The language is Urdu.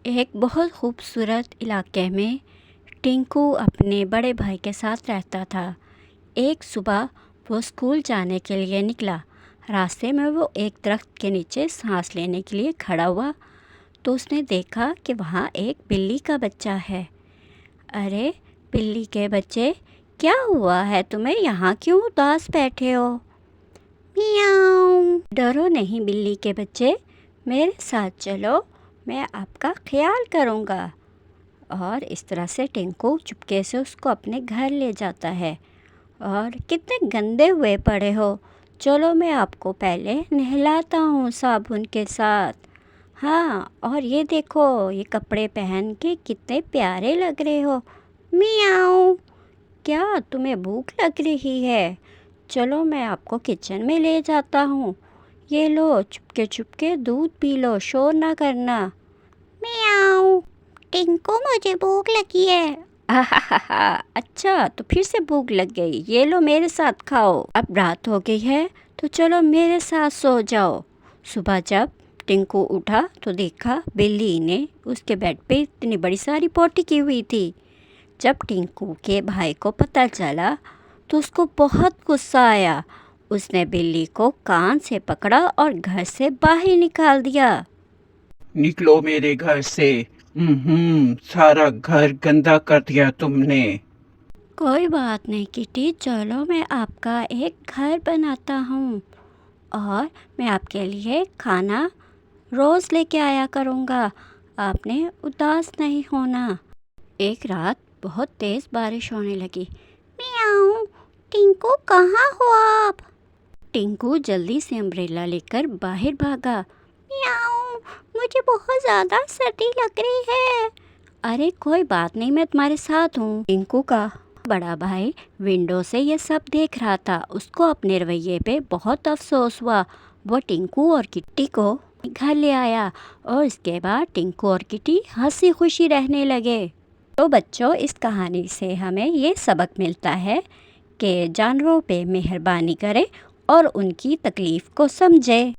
ایک بہت خوبصورت علاقے میں ٹنکو اپنے بڑے بھائی کے ساتھ رہتا تھا۔ ایک صبح وہ اسکول جانے کے لیے نکلا۔ راستے میں وہ ایک درخت کے نیچے سانس لینے کے لیے کھڑا ہوا تو اس نے دیکھا کہ وہاں ایک بلی کا بچہ ہے۔ ارے بلی کے بچے، کیا ہوا ہے تمہیں؟ یہاں کیوں اداس بیٹھے ہو؟ میاؤں۔ ڈرو نہیں بلی کے بچے، میرے ساتھ چلو، میں آپ کا خیال کروں گا۔ اور اس طرح سے ٹنکو چپکے سے اس کو اپنے گھر لے جاتا ہے۔ اور کتنے گندے ہوئے پڑے ہو، چلو میں آپ کو پہلے نہلاتا ہوں صابن کے ساتھ۔ ہاں، اور یہ دیکھو، یہ کپڑے پہن کے کتنے پیارے لگ رہے ہو۔ میاؤں۔ کیا تمہیں بھوک لگ رہی ہے؟ چلو میں آپ کو کچن میں لے جاتا ہوں، یہ لو چپکے چپکے دودھ پی لو، شور نہ کرنا۔ میاؤں۔ ٹنکو مجھے بھوک لگی ہے۔ اچھا تو پھر سے بھوک لگ گئی، یہ لو میرے ساتھ کھاؤ۔ اب رات ہو گئی ہے تو چلو میرے ساتھ سو جاؤ۔ صبح جب ٹنکو اٹھا تو دیکھا بلی نے اس کے بیڈ پہ اتنی بڑی ساری پوٹی کی ہوئی تھی۔ جب ٹنکو کے بھائی کو پتہ چلا تو اس کو بہت غصہ آیا۔ اس نے بلی کو کان سے پکڑا اور گھر سے باہر نکال دیا۔ نکلو میرے گھر سے، سارا گھر گندا کر دیا تم نے۔ کوئی بات نہیں کٹی، چلو میں آپ کا ایک گھر بناتا ہوں اور میں آپ کے لیے کھانا روز لے کے آیا کروں گا، آپ نے اداس نہیں ہونا۔ ایک رات بہت تیز بارش ہونے لگی۔ میاؤں۔ ٹنکو کہاں ہو آپ؟ ٹنکو جلدی سے امبریلا لے کر باہر بھاگا۔ میاؤں، مجھے بہت زیادہ سردی لگ رہی ہے۔ ارے کوئی بات نہیں، میں تمہارے ساتھ ہوں۔ ٹنکو کا بڑا بھائی ونڈو سے یہ سب دیکھ رہا تھا۔ اس کو اپنے رویے پہ بہت افسوس ہوا۔ وہ ٹنکو اور کٹی کو گھر لے آیا اور اس کے بعد ٹنکو اور کٹی ہنسی خوشی رہنے لگے۔ تو بچوں، اس کہانی سے ہمیں یہ سبق ملتا ہے کہ جانوروں پہ مہربانی کریں اور ان کی تکلیف کو سمجھیں۔